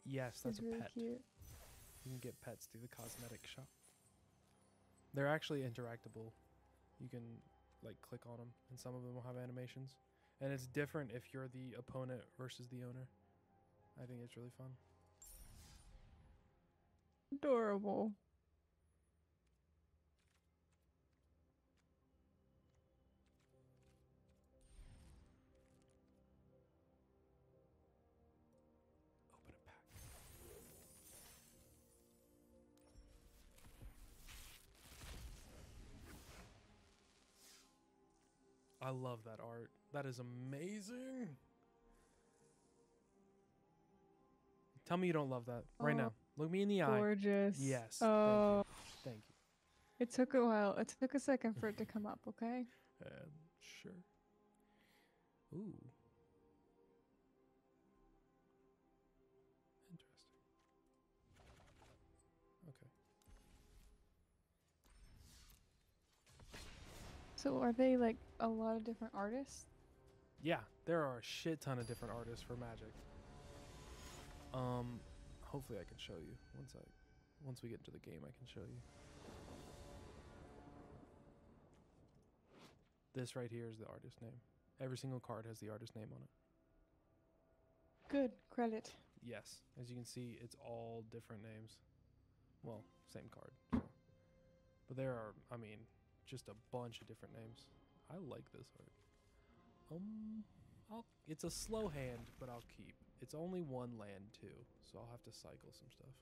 Yes, that's is a really pet. cute. You can get pets through the cosmetic shop. They're actually interactable. You can like click on them, and some of them will have animations. And it's different if you're the opponent versus the owner. I think it's really fun. Adorable. Open a pack. I love that art. That is amazing. Tell me you don't love that right Oh, now. Look me in the eye. Gorgeous. Yes. Oh, Thank you. it took a while. It took a second for it to come up, okay? Sure. Ooh. Interesting. Okay. So are they like a lot of different artists? Yeah, there are a shit ton of different artists for Magic. Hopefully I can show you once we get into the game. I can show you. This right here is the artist name. Every single card has the artist name on it. Good. Credit. Yes, as you can see, it's all different names. Well, same card. So. But there are, I mean, just a bunch of different names. I like this art. It's a slow hand, but I'll keep. It's only one land too, so I'll have to cycle some stuff.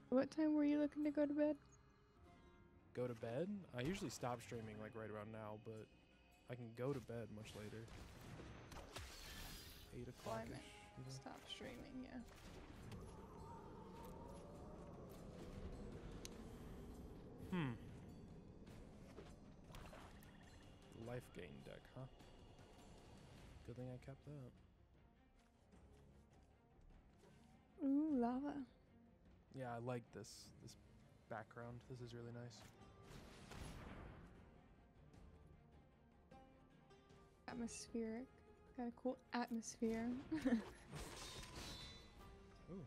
What time were you looking to go to bed? Go to bed? I usually stop streaming like right around now, but I can go to bed much later. 8 o'clock. Stop streaming, yeah. Life gain deck, huh? Good thing I kept that. Ooh, lava. Yeah, I like this background. This is really nice. Atmospheric. Got a cool atmosphere. Ooh.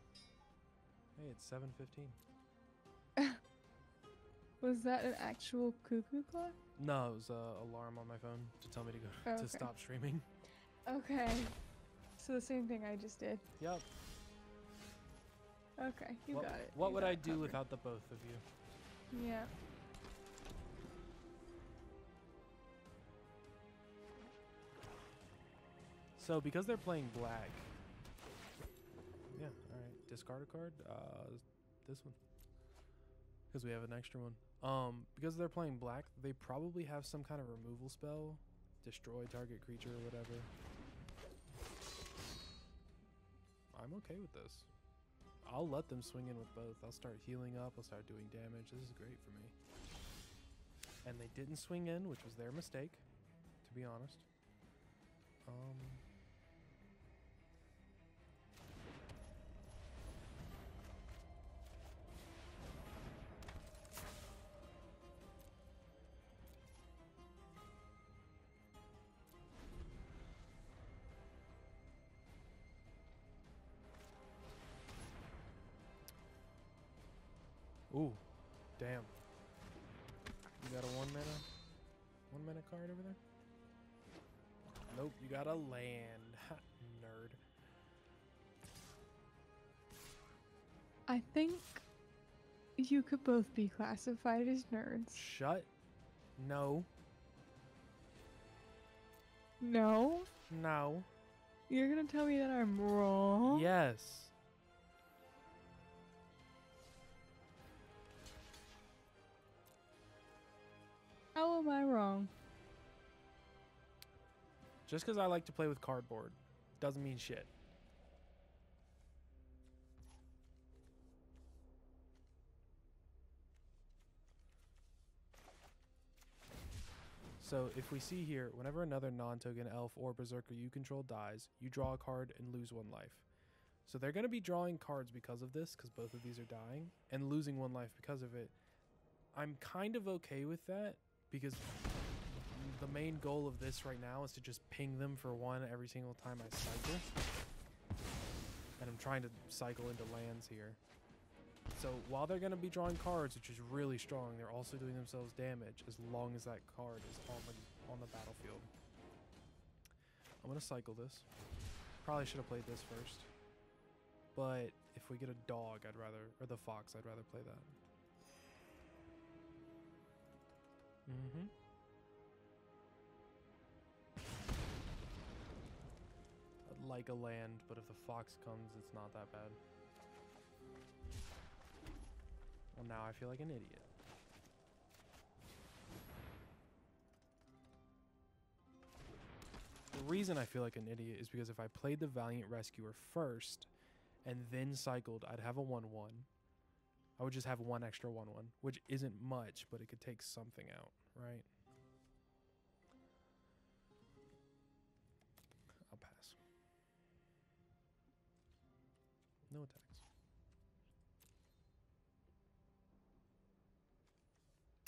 Hey, it's 7:15. Was that an actual cuckoo clock? No, it was an alarm on my phone to tell me to go Okay. to stop streaming. Okay. So the same thing I just did. Yep. Okay, you got it. What You would got I it do covered. without the both of you? Yeah. So because they're playing black. Yeah, alright. Discard a card. This one. Because we have an extra one. Because they're playing black, they probably have some kind of removal spell. Destroy target creature or whatever. I'm okay with this. I'll let them swing in with both. I'll start healing up. I'll start doing damage. This is great for me. And they didn't swing in, which was their mistake, to be honest. Ooh, damn. You got a 1 mana card over there? Nope, you got a land. Ha, nerd. I think you could both be classified as nerds. Shut. No. No? No. You're gonna tell me that I'm wrong? Yes. How am I wrong? Just because I like to play with cardboard doesn't mean shit. So if we see here, whenever another non-token elf or berserker you control dies, you draw a card and lose 1 life. So they're going to be drawing cards because of this, because both of these are dying, and losing 1 life because of it. I'm kind of okay with that, because the main goal of this right now is to just ping them for 1 every single time I cycle. And I'm trying to cycle into lands here. So while they're going to be drawing cards, which is really strong, they're also doing themselves damage as long as that card is on the battlefield. I'm going to cycle this. Probably should have played this first. But if we get a dog, I'd rather, or the fox, I'd rather play that. Mm-hmm. I'd like a land, but if the fox comes, it's not that bad. Well, now I feel like an idiot. The reason I feel like an idiot is because if I played the Valiant Rescuer first and then cycled, I'd have a 1/1. I would just have 1 extra 1/1, which isn't much, but it could take something out, right? I'll pass. No attacks.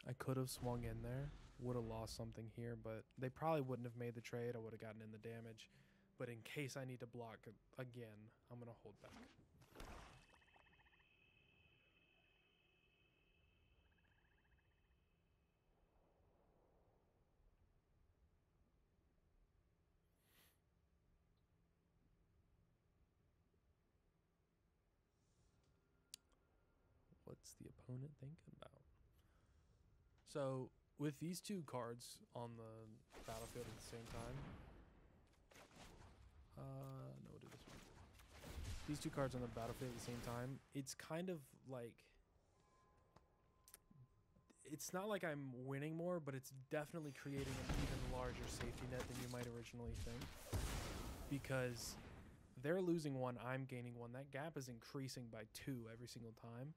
I could have swung in there, would have lost something here, but they probably wouldn't have made the trade. I would have gotten in the damage. But in case I need to block again, I'm going to hold back. What's the opponent thinking about? So, with these 2 cards on the battlefield at the same time, no, we'll do this one. These 2 cards on the battlefield at the same time, it's kind of like, it's not like I'm winning more, but it's definitely creating an even larger safety net than you might originally think. Because they're losing 1, I'm gaining 1. That gap is increasing by 2 every single time.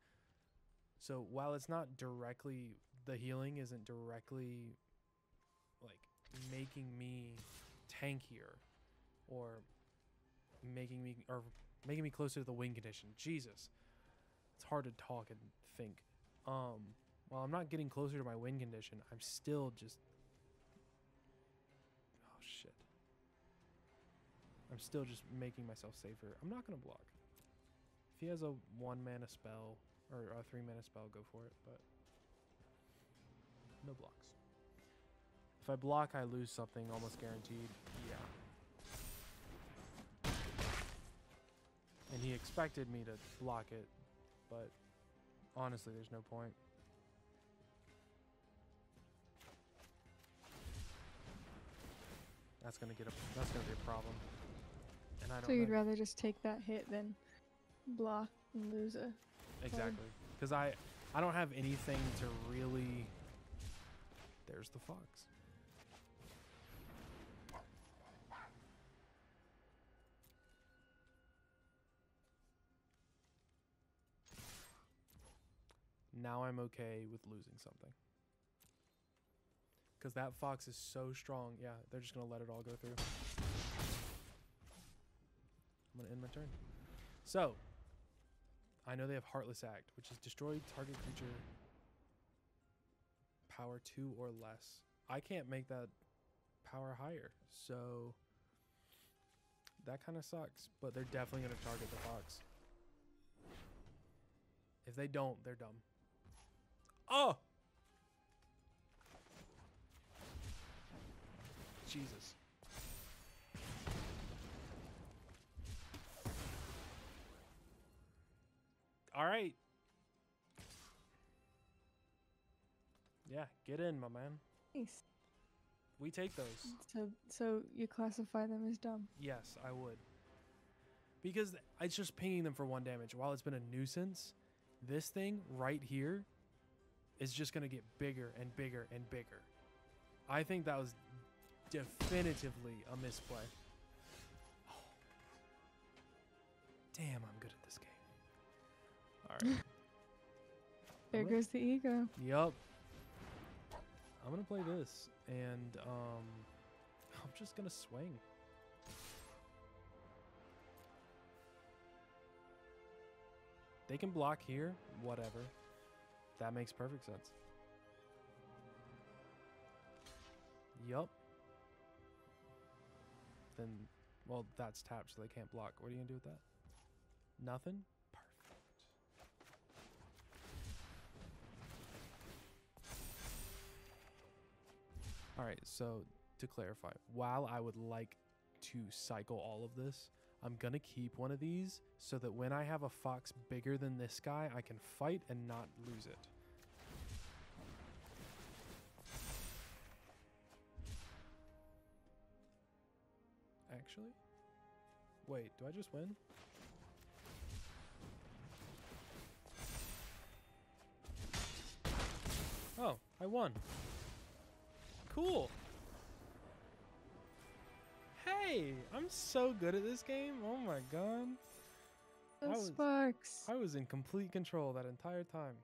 So while it's not directly, the healing isn't directly like making me tankier or making me closer to the win condition. Jesus, it's hard to talk and think. While I'm not getting closer to my win condition, I'm still just, oh shit. I'm still just making myself safer. I'm not gonna block. If he has a 1 mana spell or a 3 mana spell, go for it, but no blocks. If I block, I lose something almost guaranteed. Yeah. And he expected me to block it, but honestly, there's no point. That's gonna be a problem. And I don't So you'd know. rather just take that hit than block and lose a Exactly. Because I don't have anything to really... There's the fox. Now I'm okay with losing something. Because that fox is so strong. Yeah, they're just going to let it all go through. I'm going to end my turn. So, I know they have Heartless Act, which is destroy target creature power 2 or less. I can't make that power higher, so that kind of sucks. But they're definitely going to target the fox. If they don't, they're dumb. Oh! Jesus. All right. Yeah, get in, my man. nice. We take those. So you classify them as dumb. Yes, I would. Because it's just pinging them for 1 damage. While it's been a nuisance, this thing right here is just going to get bigger and bigger and bigger. I think that was definitively a misplay. Oh. Damn, I'm good at this game. All right. There goes the ego. Yup. I'm going to play this, and I'm just going to swing. They can block here, whatever. That makes perfect sense. Yup. Then, well, that's tapped, so they can't block. What are you gonna do with that? Nothing? Perfect. Alright, so to clarify, while I would like to cycle all of this, I'm gonna keep one of these so that when I have a fox bigger than this guy, I can fight and not lose it. Actually? Wait, do I just win? Oh, I won. Cool. Hey, I'm so good at this game. Oh my god. Those sparks. I was in complete control that entire time.